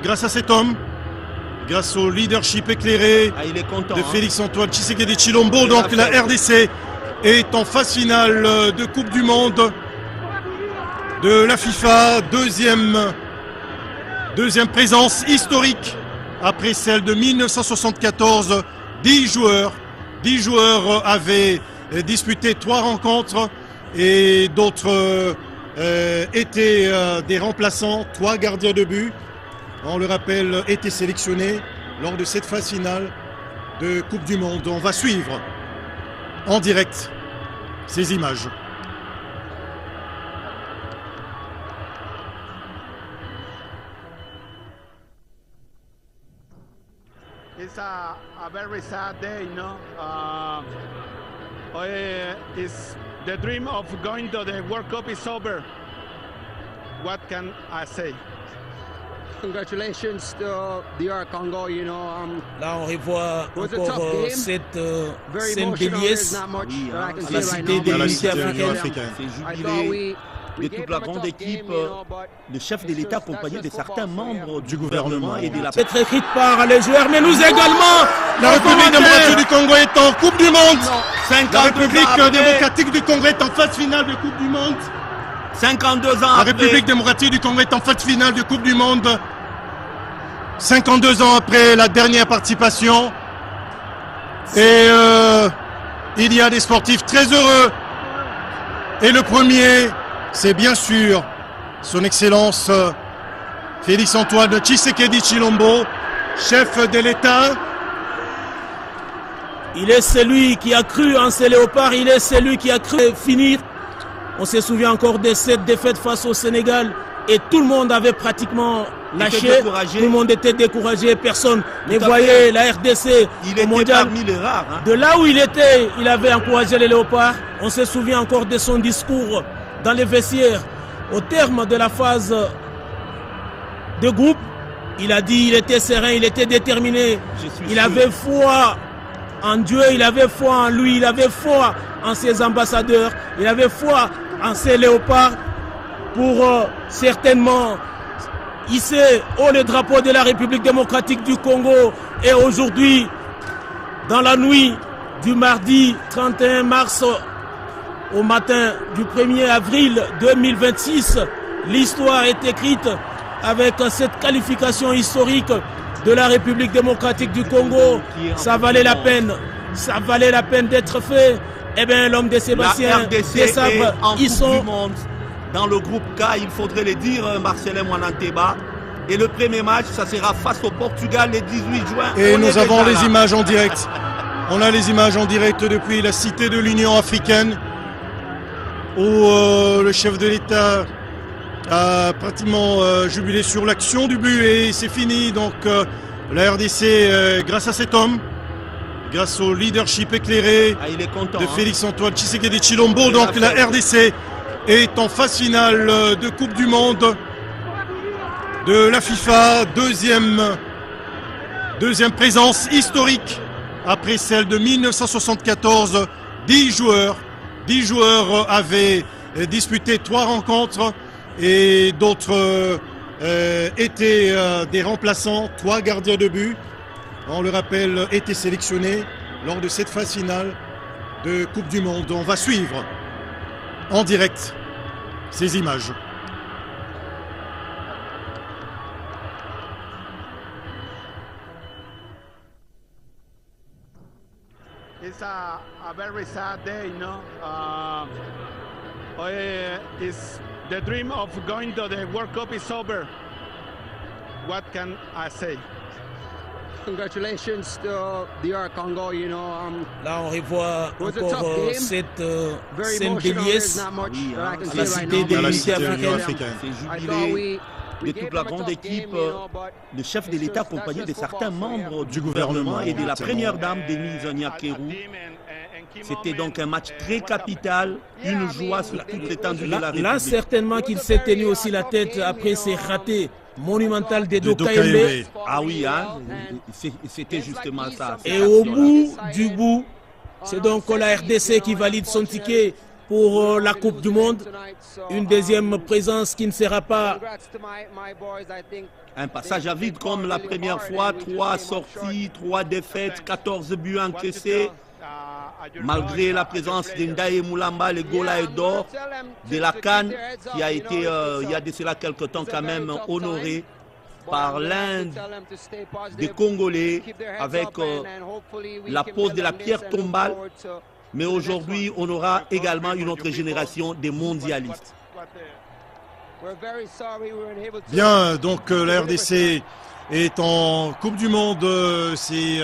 grâce à cet homme, grâce au leadership éclairé il est content, de Félix-Antoine Tshisekedi Tshilombo. Donc la RDC est en phase finale de Coupe du Monde de la FIFA, deuxième présence historique après celle de 1974. 10 joueurs avaient disputé 3 rencontres et d'autres étaient des remplaçants, 3 gardiens de but. On le rappelle, étaient sélectionnés lors de cette phase finale de Coupe du Monde. On va suivre en direct ces images. It's a very sad day, no? It's the dream of going to the World Cup is over. What can I say? Congratulations to DR Congo, you know. Là, on revoit encore cette scène Very d'Eliès emotional. There's not much Oui, that I hein, can à la say right cité now, des but Cité Unités africaine. C'est I jubilé thought we de gave toute la them a grande tough équipe, game, you know, but le chef de l'État accompagné de certains membres du gouvernement et de la C'est écrite par les joueurs, mais nous également. La République démocratique du Congo est en Coupe du Monde. 52 La ans République après, démocratique du Congo est en phase finale de Coupe du Monde. 52 ans La après, République démocratique du Congo est en phase finale de Coupe du Monde. 52 ans après la dernière participation. Et il y a des sportifs très heureux. Et le premier, c'est bien sûr son Excellence Félix-Antoine Tshisekedi Tshilombo, chef de l'État. Il est celui qui a cru en ces léopards, il est celui qui a cru finir. On se souvient encore de cette défaite face au Sénégal et tout le monde avait pratiquement lâché, tout le monde était découragé, personne ne voyait la RDC il au était mondial. parmi les rares. Hein. De là où il était, il avait encouragé les léopards. On se souvient encore de son discours dans les vestiaires. Au terme de la phase de groupe, il a dit il était serein, il était déterminé. Il avait foi en Dieu, il avait foi en lui, il avait foi en ses ambassadeurs, il avait foi en ses léopards pour certainement hisser haut le drapeau de la République démocratique du Congo. Et aujourd'hui, dans la nuit du mardi 31 mars au matin du 1er avril 2026, l'histoire est écrite avec cette qualification historique de la République démocratique du Congo. Ça valait la peine d'être fait. Eh bien, l'homme de Sébastien, La RDC des sabres, est en ils Coupe sont... du Monde. Dans le groupe K, il faudrait le dire, Marcelin Mwananteba. Et le premier match, ça sera face au Portugal le 18 juin. Et On nous est avons déjà les là. images en direct. On a les images en direct depuis la cité de l'Union africaine où le chef de l'État a pratiquement jubilé sur l'action du but et c'est fini. Donc la RDC, grâce à cet homme, grâce au leadership éclairé Il est content. de Hein. Félix-Antoine Tshisekedi Tshilombo, donc la RDC est en phase finale de Coupe du Monde de la FIFA, deuxième présence historique après celle de 1974. 10 joueurs avaient disputé 3 rencontres et d'autres étaient des remplaçants, 3 gardiens de but. On le rappelle, étaient sélectionnés lors de cette phase finale de Coupe du Monde. On va suivre en direct ces images. It's a very sad day, no? It's the dream of going to the World Cup is over. What can I say? Congratulations to DR Congo, you know. Là, on revoit was a encore tough game. cette Very scène emotional. d'Eliès. There's not much Oui, that I hein, can à say la right cité now, des but la Unités cité de l'Union africaine. africaine. C'est I jubilé thought de gave toute la them a grande tough équipe, game, you know, but le chef de it's l'État just- that's accompagné de just certains football, so yeah. membres du gouvernement et de la première dame Denise At Nyakeru. team and key C'était moment, donc un match très what happened? capital, une joie sur toute l'étendue de la Là, République. certainement qu'il s'est tenu aussi la tête après ces ratés monumentaux des De Dokaembe. Dokaembe. Ah oui, hein, c'était justement ça. cette Et au action-là. bout du bout, c'est donc la RDC qui valide son ticket pour la Coupe du Monde. Une deuxième présence qui ne sera pas un passage à vide comme la première fois, 3 sorties, 3 défaites, 14 buts encaissés. Malgré la présence d'Ndaye Moulamba, le Golaï d'or de la CAN, qui a été, il y a de cela quelque temps quand même, honoré par l'un des Congolais avec la pose de la pierre tombale. Mais aujourd'hui, on aura également une autre génération de mondialistes. Bien, donc la RDC est en Coupe du Monde. C'est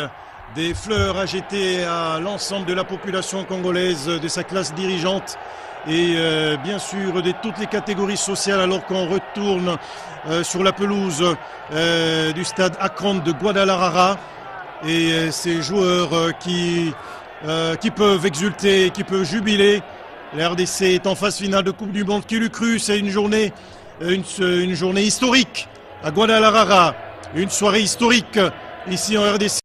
des fleurs à jeter à l'ensemble de la population congolaise, de sa classe dirigeante et bien sûr de toutes les catégories sociales, alors qu'on retourne sur la pelouse du stade Akron de Guadalajara. Et ces joueurs qui peuvent exulter, qui peuvent jubiler. La RDC est en phase finale de Coupe du Monde. Qui l'eût cru? C'est une journée historique à Guadalajara, une soirée historique ici en RDC.